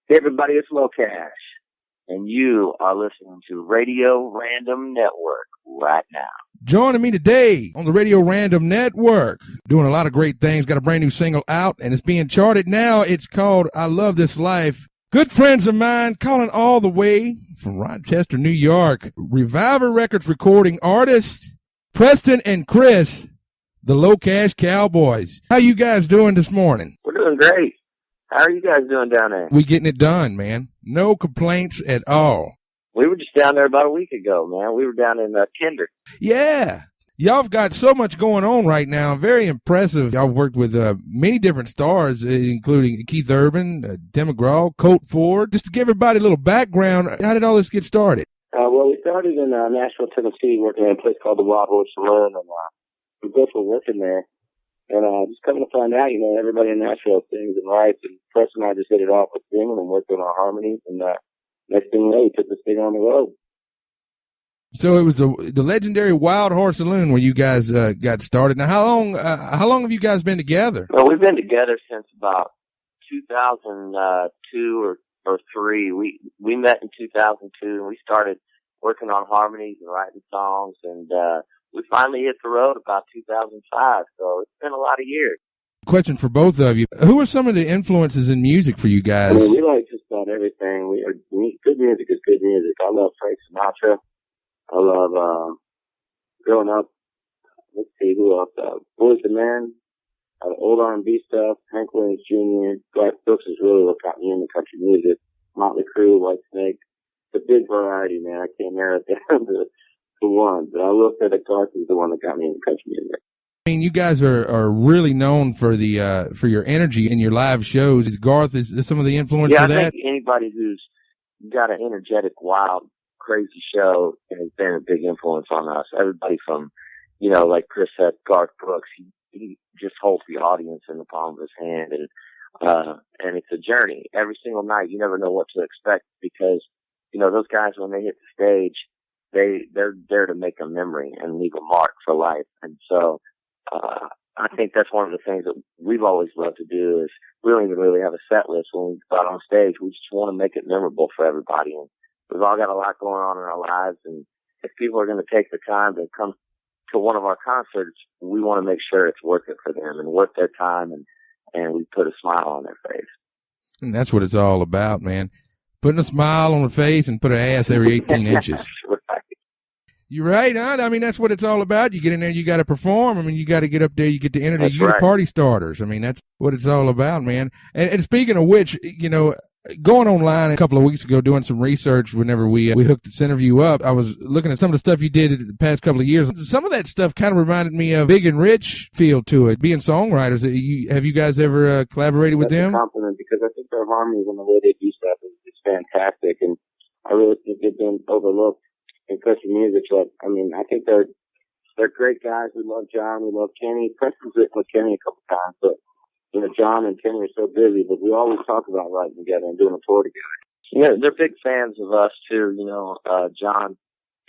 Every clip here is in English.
Hey everybody, it's LoCash, and you are listening to Radio Random Network right now. Joining me today on the Radio Random Network, doing a lot of great things, got a brand new single out, and it's being charted now. It's called I Love This Life. Good friends of mine calling all the way from Rochester, New York, Reviver Records recording artists, Preston and Chris, the LoCash Cowboys. How you guys doing this morning? We're doing great. How are you guys doing down there? We getting it done, man. No complaints at all. We were just down there about a week ago, man. We were down in Kinder. Yeah. Y'all have got so much going on right now. Very impressive. Y'all worked with many different stars, including Keith Urban, Tim McGraw, Colt Ford. Just to give everybody a little background, how did all this get started? Well, we started in Nashville, Tennessee, working at a place called the Wild Horse Saloon, and we both were working there. And just coming to find out, everybody in Nashville sings and writes, and Preston and I just hit it off with singing and worked on our harmonies, and next thing you know, we took this thing on the road. So it was the legendary Wild Horse Saloon where you guys got started. Now, how long have you guys been together? Well, we've been together since about 2002 or 3. We met in 2002, and we started working on harmonies and writing songs, and we finally hit the road about 2005, so it's been a lot of years. Question for both of you. Who are some of the influences in music for you guys? I mean, we like just about everything. Good music is good music. I love Frank Sinatra. I love, growing up, let's see, who else? Boys II Men, old R&B stuff, Hank Williams Jr., Garth Brooks is really what got me into country music, Motley Crue, Whitesnake. It's a big variety, man. I can't narrow it down to one, but I will say that Garth is the one that got me into country music. I mean, you guys are really known for for your energy in your live shows. Is Garth is some of the influence for that? Yeah, I think anybody who's got an energetic, wild, crazy show has been a big influence on us. Everybody from, like Chris said, Garth Brooks, he just holds the audience in the palm of his hand, and it's a journey. Every single night, you never know what to expect because, those guys, when they hit the stage, they're there to make a memory and leave a mark for life. And so, I think that's one of the things that we've always loved to do is we don't even really have a set list when we go out on stage. We just want to make it memorable for everybody. And we've all got a lot going on in our lives. And if people are going to take the time to come to one of our concerts, we want to make sure it's worth it for them and worth their time. And we put a smile on their face. And that's what it's all about, man. Putting a smile on the face and put an ass every 18 inches. Right. You're right, huh? I mean, that's what it's all about. You get in there, you got to perform. I mean, you got to get up there, you get the energy. You're the party starters. I mean, that's what it's all about, man. And speaking of which, going online a couple of weeks ago, doing some research whenever we hooked this interview up, I was looking at some of the stuff you did in the past couple of years. Some of that stuff kind of reminded me of Big and Rich feel to it, being songwriters. Have you guys ever collaborated with them? That's a compliment because I think their harmonies and the way they do stuff is fantastic, and I really think they've been overlooked in country music. But I mean, I think they're great guys. We love John, we love Kenny. Preston's written with Kenny a couple times, but John and Kenny are so busy, but we always talk about writing together and doing a tour together. Yeah, they're big fans of us too. John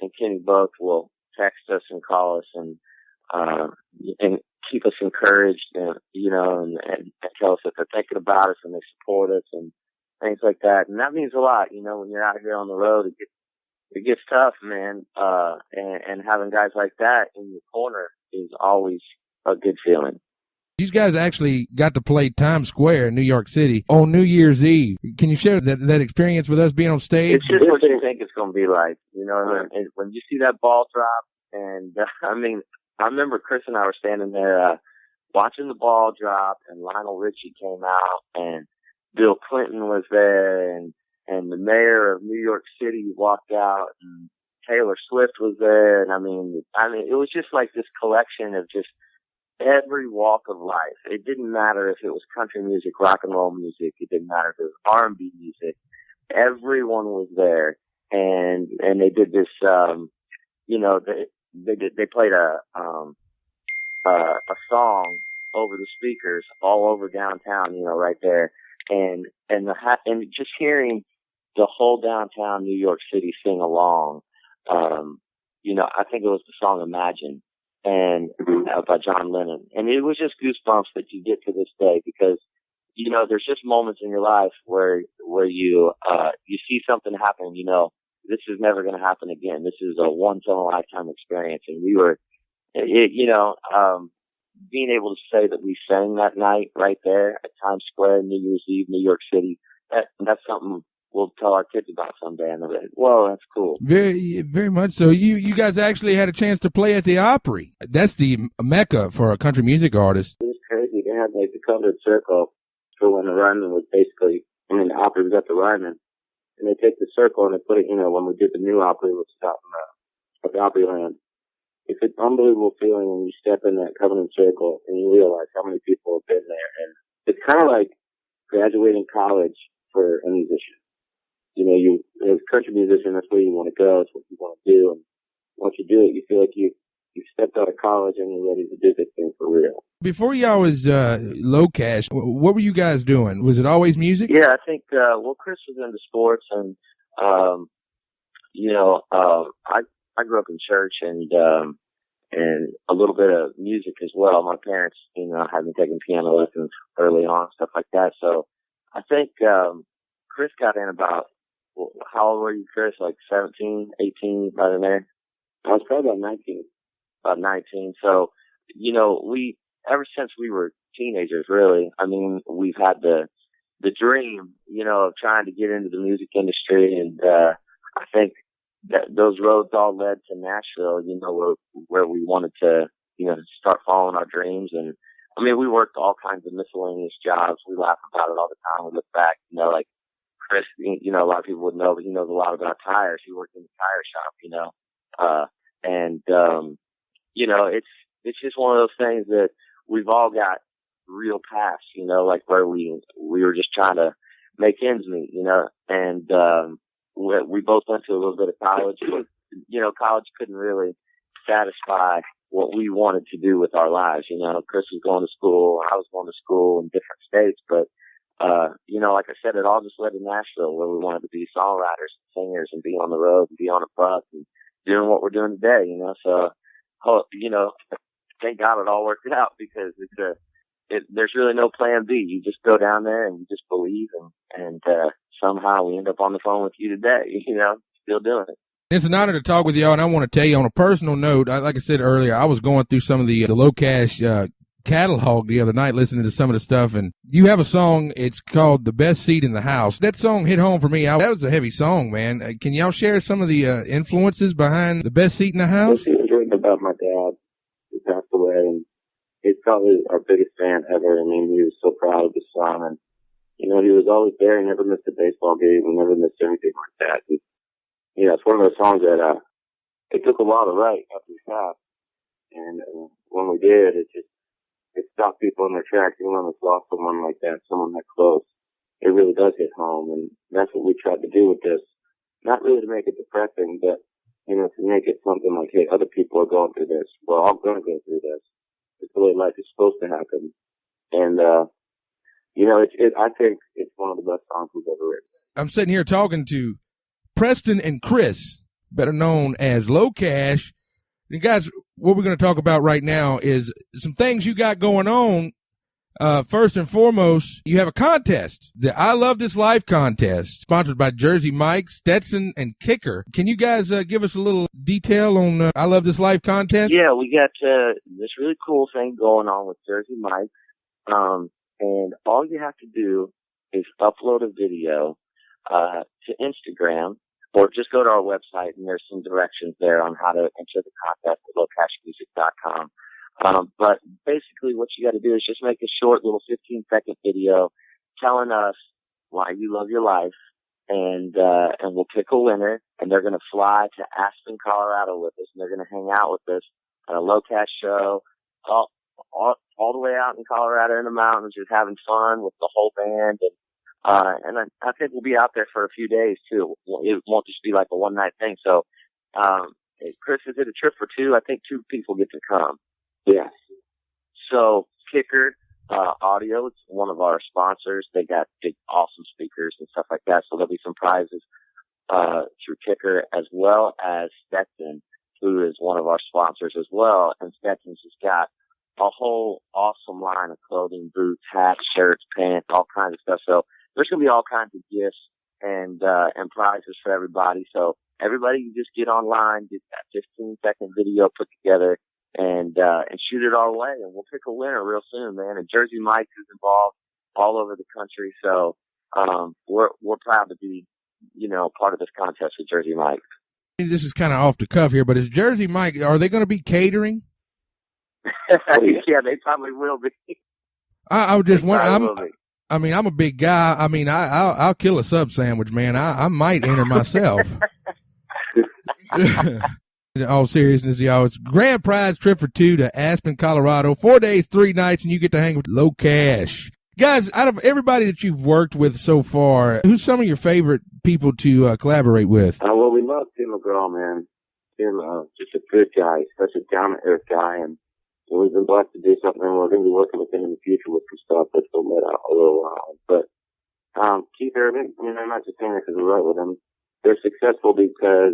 and Kenny both will text us and call us and keep us encouraged, and tell us that they're thinking about us and they support us and things like that. And that means a lot, when you're out here on the road, it gets tough, man. And having guys like that in your corner is always a good feeling. These guys actually got to play Times Square in New York City on New Year's Eve. Can you share that experience with us being on stage? It's just what you think it's going to be like, and when you see that ball drop. And I remember Chris and I were standing there watching the ball drop, and Lionel Richie came out, and Bill Clinton was there, and the mayor of New York City walked out, and Taylor Swift was there, and I mean, it was just like this collection of just every walk of life. It didn't matter if it was country music, rock and roll music. It didn't matter if it was R&B music. Everyone was there, and they did this. They played a song over the speakers all over downtown. Right there, and just hearing the whole downtown New York City sing along. I think it was the song Imagine and by John Lennon. And it was just goosebumps that you get to this day because, there's just moments in your life where you see something happen, this is never going to happen again. This is a once in a lifetime experience. And we were, being able to say that we sang that night right there at Times Square, New Year's Eve, New York City, that's something we'll tell our kids about someday. And they'll be like, whoa, that's cool. Very, very much so. You guys actually had a chance to play at the Opry. That's the mecca for a country music artist. It was crazy. They had like the covered circle for when the Ryman was basically, the Opry was at the Ryman. And they take the circle and they put it, when we did the new Opry, which is out in Opryland. It's an unbelievable feeling when you step in that covenant circle and you realize how many people have been there. And it's kind of like graduating college for a musician. As a country musician, that's where you want to go. It's what you want to do. And once you do it, you feel like you've stepped out of college and you're ready to do this thing for real. Before y'all was LoCash, what were you guys doing? Was it always music? Yeah, I think, Chris was into sports and, I grew up in church and a little bit of music as well. My parents, had me taking piano lessons early on, stuff like that. So I think, Chris got in about, how old were you, Chris? Like 17, 18, right in there? I was probably about 19. About 19. So, ever since we were teenagers, really, we've had the dream, of trying to get into the music industry. And, I think that those roads all led to Nashville, where we wanted to, start following our dreams. And we worked all kinds of miscellaneous jobs. We laugh about it all the time. We look back, like Chris, a lot of people would know, but he knows a lot about tires. He worked in the tire shop, it's just one of those things that we've all got real past, like where we were just trying to make ends meet, and, we both went to a little bit of college. College couldn't really satisfy what we wanted to do with our lives. Chris was going to school, I was going to school in different states, but, like I said, it all just led to Nashville, where we wanted to be songwriters and singers and be on the road and be on a bus and doing what we're doing today, So, thank God it all worked out, because there's really no plan B. You just go down there and you just believe, and somehow we end up on the phone with you today, still doing it. It's an honor to talk with y'all, and I want to tell you on a personal note, like I said earlier, I was going through some of the LoCash catalog the other night, listening to some of the stuff, and you have a song, it's called The Best Seat in the House. That song hit home for me. That was a heavy song, man. Can y'all share some of the influences behind The Best Seat in the House? It was written about my dad, who passed away, and he's probably our biggest fan ever. He was so proud of the song, and he was always there. He never missed a baseball game. He never missed anything like that. And, it's one of those songs that it took a while to write after we passed, and when we did, it stopped people in their tracks. Even when we lost someone like that, someone that close, it really does hit home, and that's what we tried to do with this. Not really to make it depressing, but to make it something like, hey, other people are going through this. We're all going to go through this. It's the way life is supposed to happen. And, I think it's one of the best songs we've ever written. I'm sitting here talking to Preston and Chris, better known as LoCash. And guys, what we're going to talk about right now is some things you got going on. First and foremost, you have a contest, the I Love This Life contest, sponsored by Jersey Mike, Stetson, and Kicker. Can you guys give us a little detail on I Love This Life contest? Yeah, we got this really cool thing going on with Jersey Mike. And all you have to do is upload a video to Instagram, or just go to our website, and there's some directions there on how to enter the contest at LoCashmusic.com. But basically what you got to do is just make a short little 15-second video telling us why you love your life, and we'll pick a winner, and they're going to fly to Aspen, Colorado with us, and they're going to hang out with us at a LoCash show all the way out in Colorado in the mountains, just having fun with the whole band. And I think we'll be out there for a few days too. It won't just be like a one-night thing. So, Chris, is it a trip for two? I think 2 people get to come. Yes. So Kicker Audio, it's one of our sponsors. They got big, awesome speakers and stuff like that. So there'll be some prizes through Kicker, as well as Stetson, who is one of our sponsors as well. And Stetson's just got a whole awesome line of clothing, boots, hats, shirts, pants, all kinds of stuff. So there's going to be all kinds of gifts and prizes for everybody. So everybody can just get online, get that 15-second video put together, and shoot it our way, and we'll pick a winner real soon, man. And Jersey Mike is involved all over the country, so we're proud to be, part of this contest with Jersey Mike. This is kind of off the cuff here, but is Jersey Mike, are they going to be catering? Yeah, they probably will be. I just wonder. I'm a big guy. I mean, I'll kill a sub sandwich, man. I might enter myself. In all seriousness, y'all, it's grand prize trip for two to Aspen, Colorado, 4 days, 3 nights, and you get to hang with LoCash. Guys, out of everybody that you've worked with so far, who's some of your favorite people to collaborate with? Well, we love Tim McGraw, man. Tim, just a good guy, such a down-to-earth guy, and we've been blessed to do something, and we're going to be working with him in the future with some stuff that's going to let out a little while. But Keith Urban, I'm not just saying that because we write with them. They're successful because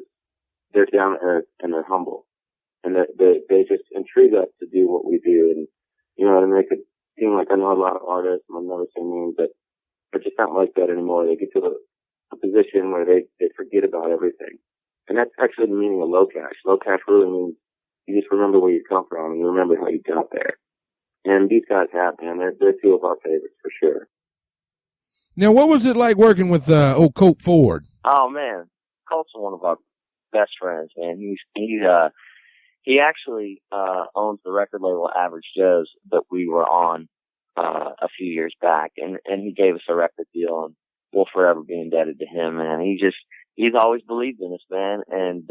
they're down to earth and they're humble, and they just intrigue us to do what we do. And to make it seem like I know a lot of artists, and I'll never say names, but they're just not like that anymore. They get to a position where they forget about everything, and that's actually the meaning of LoCash. LoCash really means you just remember where you come from and you remember how you got there. And these guys have, man. They're two of our favorites for sure. Now, what was it like working with old Coop Ford? Oh man, Coop's one of our best friends, man. He actually owns the record label Average Joe's that we were on a few years back, and he gave us a record deal, and we'll forever be indebted to him, man. He's always believed in us, man, and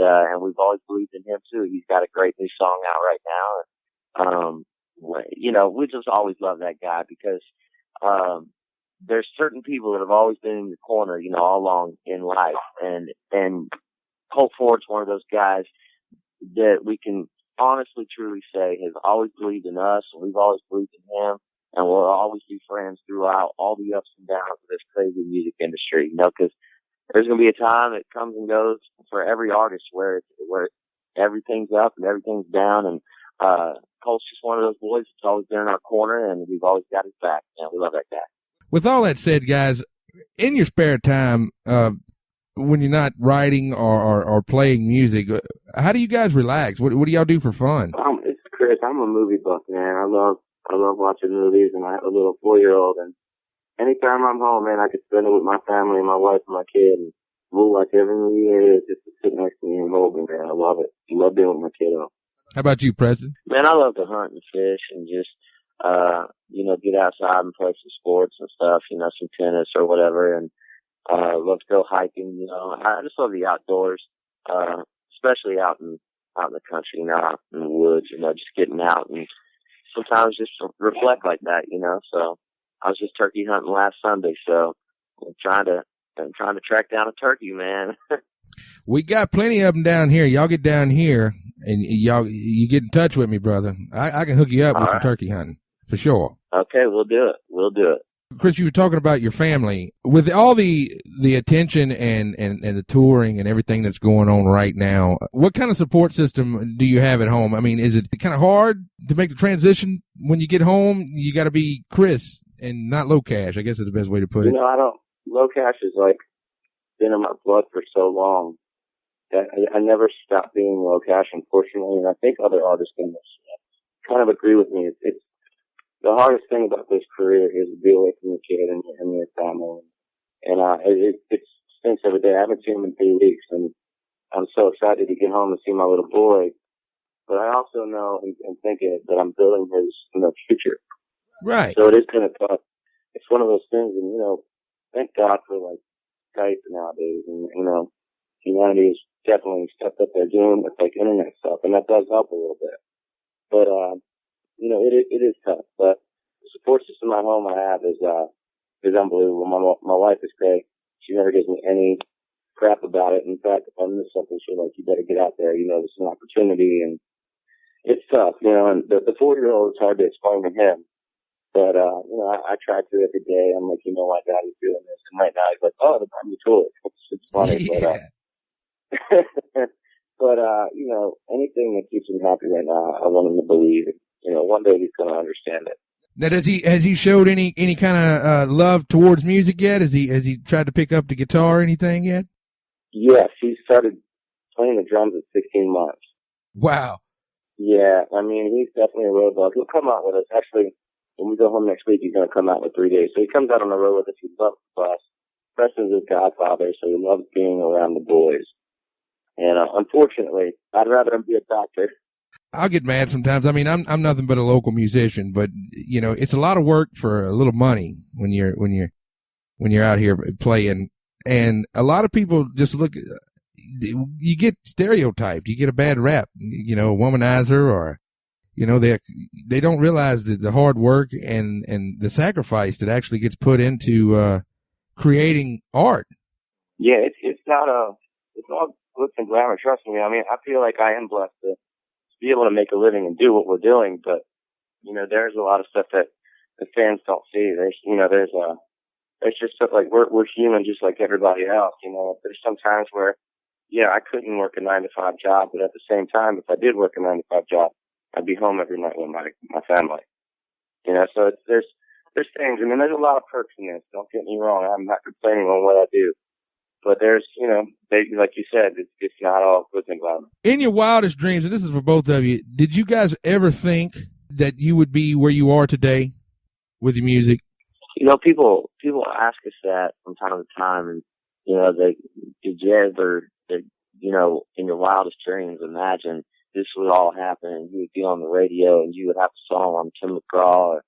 we've always believed in him too. He's got a great new song out right now, and we just always love that guy because there's certain people that have always been in your corner, all along in life, and Colt Ford's one of those guys that we can honestly, truly say has always believed in us, and we've always believed in him, and we'll always be friends throughout all the ups and downs of this crazy music industry, because there's going to be a time that comes and goes for every artist where everything's up and everything's down, and Colt's just one of those boys that's always been in our corner, and we've always got his back, and we love that guy. With all that said, guys, in your spare time, when you're not writing or playing music, how do you guys relax? What do y'all do for fun? It's Chris. I'm a movie buff, man. I love watching movies, and I have a little 4-year-old, and anytime I'm home, man, I can spend it with my family and my wife and my kid, and we'll watch every movie there is just to sit next to me and hold me, man. I love it. I love being with my kiddo. How about you, Preston? Man, I love to hunt and fish and just, get outside and play some sports and stuff, some tennis or whatever, and love to go hiking. I just love the outdoors, especially out in the country, out in the woods. Just getting out and sometimes just reflect like that. So I was just turkey hunting last Sunday, so I'm trying to track down a turkey, man. We got plenty of them down here. Y'all get down here and you get in touch with me, brother. I can hook you up with some turkey hunting for sure. Okay, we'll do it. Chris, you were talking about your family. With all the attention and the touring and everything that's going on right now, what kind of support system do you have at home? I mean, is it kind of hard to make the transition when you get home? You got to be Chris and not LoCash, I guess is the best way to put it. LoCash is like been in my blood for so long that I never stopped being LoCash, unfortunately, and I think other artists can kind of agree with me. It's the hardest thing about this career is to be away from your kid and your family. And it stinks every day. I haven't seen him in 3 weeks, and I'm so excited to get home and see my little boy. But I also know and think that I'm building his future. Right. So it is kind of tough. It's one of those things, and thank God for like Skype nowadays, and humanity has definitely stepped up their game with like internet stuff, and that does help a little bit. But it is tough, but the support system at home I have is unbelievable. My wife is great. She never gives me any crap about it. In fact, if I miss something, she's like, you better get out there. This is an opportunity, and it's tough, and the 4-year-old, it's hard to explain to him. But, I try to every day. I'm like, my daddy's doing this. And right now he's like, oh, the brand new toy. It's funny. Yeah. But anything that keeps him happy right now, I want him to believe. one day he's going to understand it. Now, has he showed any kind of love towards music yet? Has he tried to pick up the guitar or anything yet? Yes, he started playing the drums at 16 months. Wow. Yeah, I mean, he's definitely a road dog. He'll come out with us. Actually, when we go home next week, he's going to come out with 3 days. So he comes out on the road with us. He loves the bus. Preston's his godfather, so he loves being around the boys. And unfortunately, I'd rather him be a doctor. I'll get mad sometimes. I mean, I'm nothing but a local musician, but it's a lot of work for a little money when you're out here playing. And a lot of people just look. You get stereotyped. You get a bad rap. A womanizer, or they don't realize the hard work and the sacrifice that actually gets put into creating art. Yeah, it's not glitz and glamour. Trust me. I mean, I feel like I am blessed to be able to make a living and do what we're doing, but there's a lot of stuff that the fans don't see. There's just stuff like we're human just like everybody else. There's some times where I couldn't work a 9-to-5 job, but at the same time, if I did work a 9-to-5 job, I'd be home every night with my family. So there's things. I mean, there's a lot of perks in this. Don't get me wrong. I'm not complaining on what I do. But there's, like you said, it's not all glitz and glamour. In your wildest dreams, and this is for both of you, did you guys ever think that you would be where you are today with your music? People ask us that from time to time, and did you ever, in your wildest dreams, imagine this would all happen, and you would be on the radio, and you would have a song on Tim McGraw, or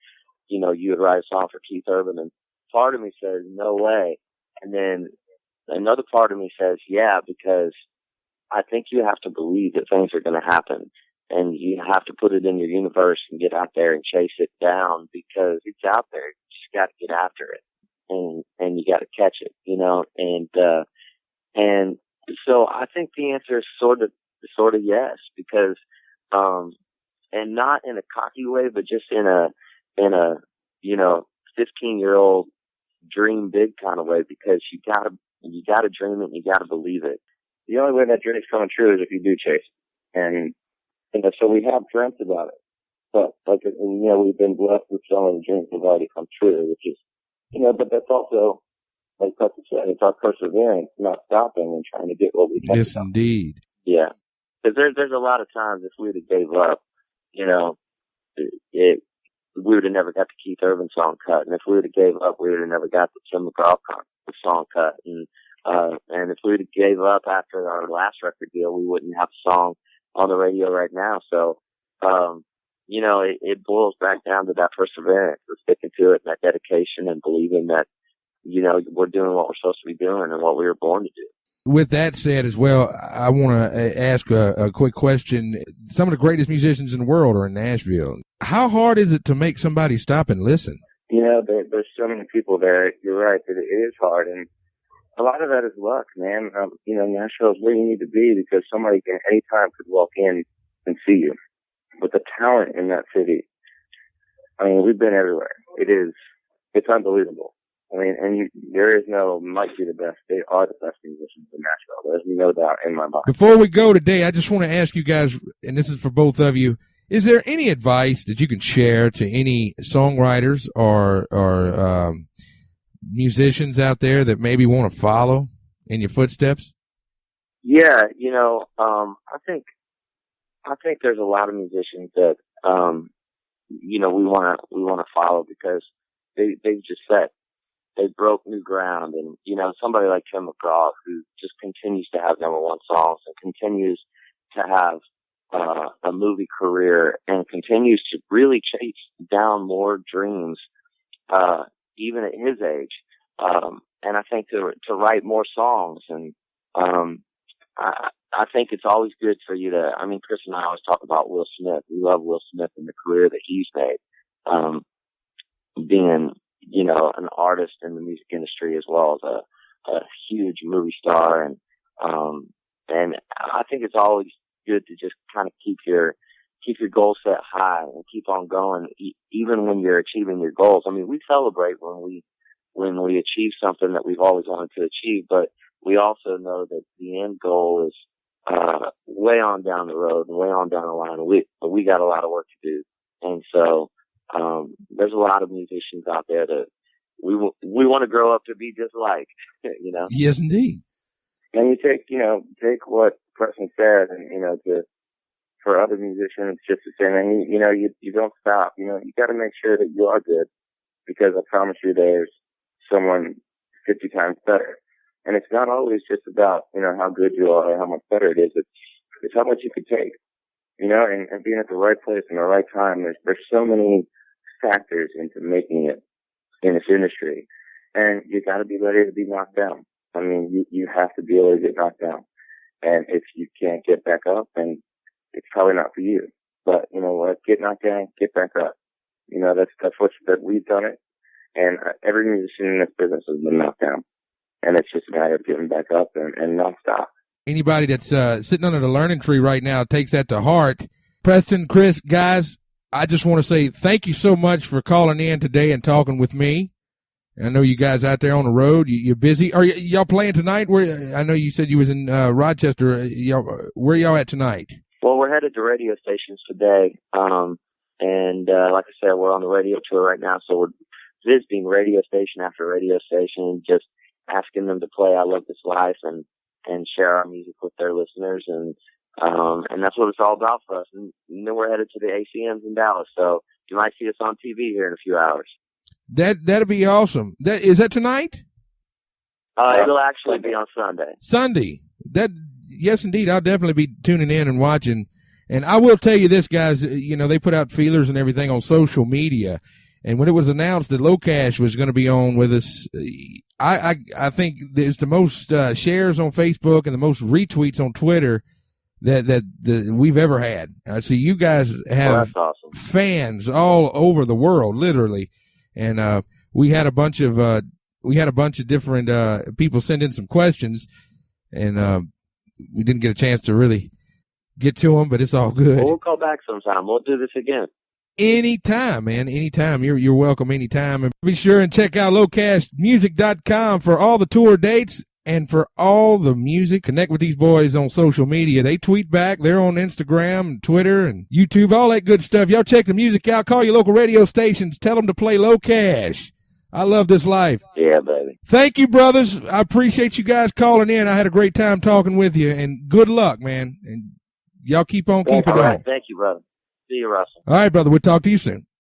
you would write a song for Keith Urban, and part of me says no way, and then another part of me says, yeah, because I think you have to believe that things are going to happen, and you have to put it in your universe and get out there and chase it down, because it's out there. You just got to get after it, and you got to catch it, and so I think the answer is sort of yes, because, and not in a cocky way, but just in a 15-year-old dream big kind of way, because you gotta dream it and you gotta believe it. The only way that dream's coming true is if you do chase it. And so we have dreamt about it. But we've been blessed with some of the dreams that have already come true, which is, but that's also, like Preston said, it's our perseverance, not stopping and trying to get what we can. Yes, indeed. Yeah. Because there's a lot of times if we would have gave up, we would have never got the Keith Urban song cut, and if we would have gave up, we would have never got the Tim McGraw song cut, and if we would have gave up after our last record deal, we wouldn't have a song on the radio right now. So, it boils back down to that perseverance, of sticking to it, and that dedication, and believing that we're doing what we're supposed to be doing and what we were born to do. With that said as well, I want to ask a quick question. Some of the greatest musicians in the world are in Nashville. How hard is it to make somebody stop and listen? There's so many people there. You're right that it is hard, and a lot of that is luck, man. Nashville is where you need to be, because somebody can anytime could walk in and see you. But the talent in that city, I mean, we've been everywhere. It's unbelievable. I mean, there is might be the best. They are the best musicians in Nashville. There's no doubt in my mind. Before we go today, I just want to ask you guys, and this is for both of you, is there any advice that you can share to any songwriters or musicians out there that maybe want to follow in your footsteps? Yeah, I think there's a lot of musicians that we want to follow, because they've just they broke new ground, and somebody like Tim McGraw, who just continues to have #1 songs and continues to have a movie career and continues to really chase down more dreams, even at his age. And I think to write more songs, and I think it's always good for you to. I mean, Chris and I always talk about Will Smith. We love Will Smith and the career that he's made, being an artist in the music industry, as well as a huge movie star, and I think it's always good to just kind of keep your goals set high and keep on going, even when you're achieving your goals. I mean, we celebrate when we achieve something that we've always wanted to achieve, but we also know that the end goal is way on down the road and way on down the line. We got a lot of work to do, And so, there's a lot of musicians out there that we want to grow up to be just like, you know? Yes, indeed. And you take what Preston said, and, for other musicians, just the same. And, you don't stop. You got to make sure that you are good, because I promise you there's someone 50 times better. And it's not always just about, how good you are or how much better it is. It's how much you can take, and being at the right place in the right time. There's so many factors into making it in this industry, and you got to be ready to be knocked down. I mean, you have to be able to get knocked down, and if you can't get back up, then it's probably not for you. But you know what? Get knocked down, get back up. That's that we've done it, and every musician in this business has been knocked down, and it's just a matter of getting back up and not stop. Anybody that's sitting under the learning tree right now takes that to heart. Preston, Chris, guys, I just want to say thank you so much for calling in today and talking with me. I know you guys out there on the road, you're busy. Are y'all playing tonight? I know you said you was in Rochester. Where y'all at tonight? Well, we're headed to radio stations today. And like I said, we're on the radio tour right now, so we're visiting radio station after radio station, just asking them to play I Love This Life and share our music with their listeners. And that's what it's all about for us. And then we're headed to the ACMs in Dallas, so you might see us on TV here in a few hours. That'd be awesome. Is that tonight? It'll actually be on Sunday. Sunday. Yes, indeed. I'll definitely be tuning in and watching. And I will tell you this, guys. They put out feelers and everything on social media. And when it was announced that LoCash was going to be on with us, I think there's the most shares on Facebook and the most retweets on Twitter that we've ever had. So you guys have that's awesome. Fans all over the world, literally. And we had a bunch of different people send in some questions, and we didn't get a chance to really get to them, but it's all good. Well, we'll call back sometime. We'll do this again. Anytime, man. Anytime. You're welcome anytime. And be sure and check out LoCashMusic.com for all the tour dates and for all the music. Connect with these boys on social media. They tweet back. They're on Instagram and Twitter and YouTube, all that good stuff. Y'all check the music out. Call your local radio stations. Tell them to play LoCash. I Love This Life. Yeah, baby. Thank you, brothers. I appreciate you guys calling in. I had a great time talking with you, and good luck, man. And y'all keep on keeping on. All right. Thank you, brother. See you, Russell. All right, brother. We'll talk to you soon.